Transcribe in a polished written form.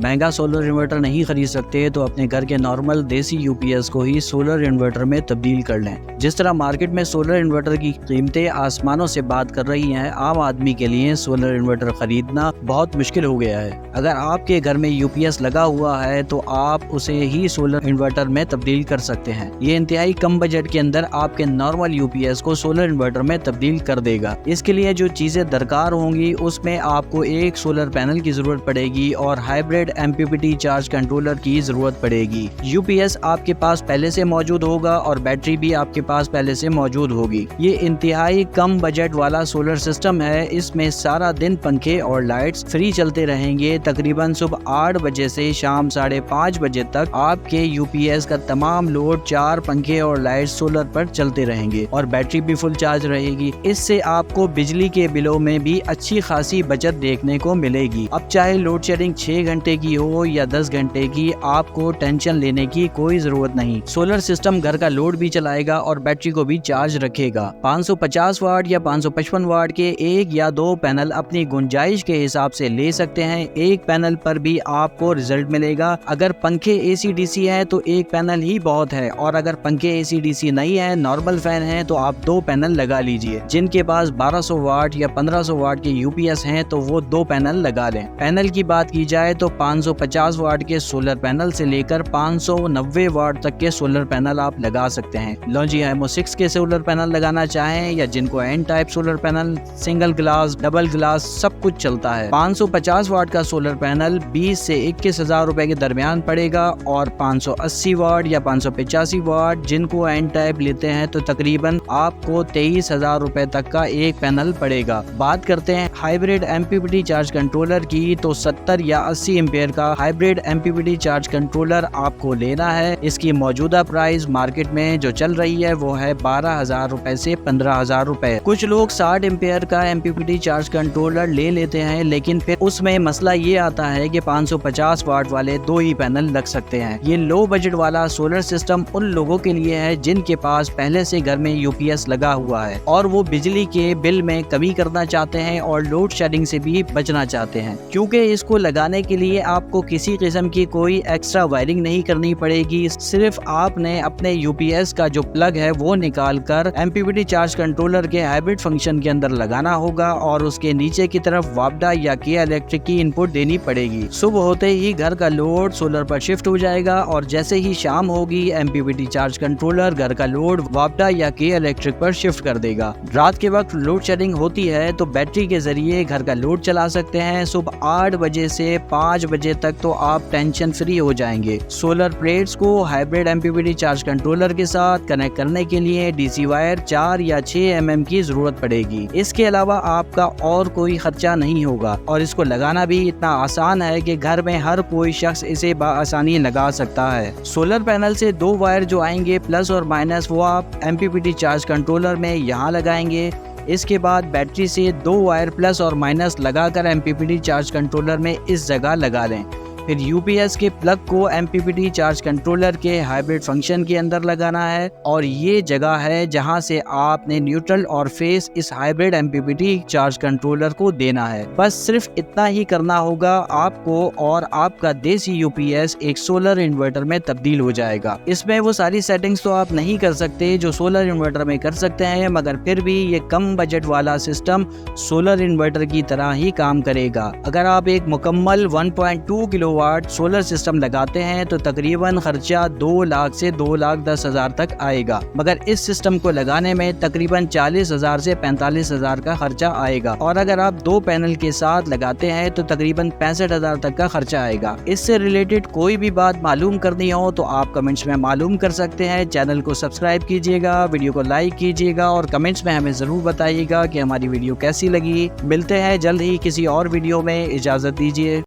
महंगा solar inverter नहीं खरीद सकते तो अपने घर के नॉर्मल देसी यूपीएस को ही सोलर इन्वर्टर में तब्दील कर लें। जिस तरह मार्केट में सोलर इन्वर्टर की कीमतें आसमानों से बात कर रही हैं, आम आदमी के लिए सोलर इन्वर्टर खरीदना बहुत मुश्किल हो गया है। अगर आपके घर में यूपीएस लगा हुआ है तो आप उसे ही सोलर इन्वर्टर में तब्दील कर सकते हैं। ये इंतहाई कम बजट के अंदर आपके नॉर्मल यूपीएस को सोलर इन्वर्टर में तब्दील कर देगा। इसके लिए जो चीजें दरकार होंगी उसमें आपको एक सोलर पैनल की जरूरत पड़ेगी और हाइब्रिड एमपीपीटी चार्ज कंट्रोलर की जरूरत पड़ेगी। यूपीएस आपके पास पहले से मौजूद होगा और बैटरी भी आपके पास पहले से मौजूद होगी। ये इंतहाई कम बजट वाला सोलर सिस्टम है। इसमें सारा दिन पंखे और लाइट्स फ्री चलते रहेंगे। तकरीबन सुबह 8 बजे से शाम 5:30 बजे तक आपके यूपीएस का तमाम लोड 4 पंखे और लाइट सोलर पर चलते रहेंगे और बैटरी भी फुल चार्ज रहेगी। इससे आपको बिजली के बिलों में भी अच्छी खासी बचत देखने को मिलेगी। अब चाहे लोड शेडिंग 6 घंटे की हो या 10 घंटे की, आपको टेंशन लेने की कोई जरूरत नहीं। सोलर सिस्टम घर का लोड भी चलाएगा और बैटरी को भी चार्ज रखेगा। 550 वाट या 555 वाट के 1 या 2 पैनल अपनी गुंजाइश के हिसाब से ले सकते हैं। एक पैनल पर भी आपको रिजल्ट मिलेगा। अगर पंखे एसी डीसी है तो एक पैनल ही बहुत है, और अगर पंखे एसी डीसी नहीं है, नॉर्मल फैन है, तो आप 2 पैनल लगा लीजिए। जिनके पास 1200 वाट या 1500 वाट के यूपीएस हैं तो वो 2 पैनल लगा लें। पैनल की बात की जाए तो 550 वाट के सोलर पैनल से लेकर 590 वाट तक के सोलर पैनल आप लगा सकते हैं। लॉन्जी हाइमो 6 के सोलर पैनल लगाना चाहें या जिनको N type solar panel, single glass, double glass सब कुछ चलता है। 550 वाट का सोलर पैनल 20 से 21,000 रुपए के दरमियान पड़ेगा और 580 वाट या 585 वाट जिनको एन टाइप लेते हैं तो तकरीबन आपको 23,000 रुपए तक का एक पैनल पड़ेगा। बात करते हैं हाइब्रिड एमपीपीटी चार्ज कंट्रोलर की, तो 70 या 80 एम्पेयर का हाइब्रिड एमपीपीटी चार्ज कंट्रोलर आपको लेना है। इसकी मौजूदा प्राइस मार्केट में जो चल रही है वो है 12,000 रुपए से 15,000 रुपए। कुछ लोग 60 एम्पेयर का एमपीपीटी चार्ज कंट्रोलर ले लेते हैं, लेकिन फिर उसमें मसला ये आता है कि 550 वाट वाले 2 ही पैनल लग सकते हैं। ये लो बजट वाला सोलर सिस्टम उन लोगों के लिए है जिनके पास पहले से घर में यूपीएस लगा हुआ है और वो बिजली के बिल में कमी करना चाहते हैं और लोड शेडिंग से भी बचना चाहते हैं। क्योंकि इसको लगाने के लिए आपको किसी किस्म की कोई एक्स्ट्रा वायरिंग नहीं करनी पड़ेगी। सिर्फ आपने अपने यूपीएस का जो प्लग है वो निकाल कर एमपीपीटी चार्ज कंट्रोलर के हाइब्रिड फंक्शन के अंदर लगाना होगा और उसके नीचे की तरफ वापडा या किया इलेक्ट्रिक की इनपुट देनी पड़ेगी। सुबह होते ही घर का लोड सोलर पर शिफ्ट हो जाएगा और जैसे ही शाम होगी एमपीपीटी चार्ज कंट्रोलर घर का लोड वापडा या किया इलेक्ट्रिक पर शिफ्ट कर देगा। रात के वक्त लोड शेडिंग होती है तो बैटरी के जरिए घर का लोड चला सकते हैं। सुबह 8 बजे से 5 बजे तक तो आप टेंशन फ्री हो जाएंगे। सोलर प्लेट्स को हाइब्रिड एमपीपीटी चार्ज कंट्रोलर के साथ कनेक्ट करने के लिए डीसी वायर 4 या 6 mm की जरूरत पड़ेगी। इसके अलावा आपका और कोई खर्चा नहीं होगा और इसको लगाना भी इतना आसान है कि घर में हर कोई शख्स इसे आसानी लगा सकता है। सोलर पैनल से 2 वायर जो आएंगे प्लस और माइनस वो आप एमपीपीटी चार्ज कंट्रोलर में यहाँ लगाएंगे। इसके बाद बैटरी से 2 वायर प्लस और माइनस लगाकर एमपीपीटी चार्ज कंट्रोलर में इस जगह लगा लें। फिर यूपीएस के प्लग को एमपीपीटी चार्ज कंट्रोलर के हाइब्रिड फंक्शन के अंदर लगाना है और ये जगह है जहां से आपने न्यूट्रल और फेस इस हाइब्रिड एमपीपीटी चार्ज कंट्रोलर को देना है। बस सिर्फ इतना ही करना होगा आपको और आपका देसी यूपीएस एक सोलर इन्वर्टर में तब्दील हो जाएगा। इसमें वो सारी सेटिंग्स तो आप नहीं कर सकते जो सोलर इन्वर्टर में कर सकते हैं, मगर फिर भी ये कम बजट वाला सिस्टम सोलर इन्वर्टर की तरह ही काम करेगा। अगर आप एक मुकम्मल 1.2 किलोवाट सोलर सिस्टम लगाते हैं तो तकरीबन खर्चा 2 लाख से 2,10,000 तक आएगा, मगर इस सिस्टम को लगाने में तकरीबन 40,000 से 45,000 का खर्चा आएगा। और अगर आप 2 पैनल के साथ लगाते हैं तो तकरीबन 65,000 तक का खर्चा आएगा। इससे रिलेटेड कोई भी बात मालूम करनी हो तो आप कमेंट्स में मालूम कर सकते हैं। चैनल को सब्सक्राइब कीजिएगा, वीडियो को लाइक कीजिएगा और कमेंट्स में हमें जरूर बताइएगा कि हमारी वीडियो कैसी लगी। मिलते हैं जल्द ही किसी और वीडियो में। इजाजत दीजिए।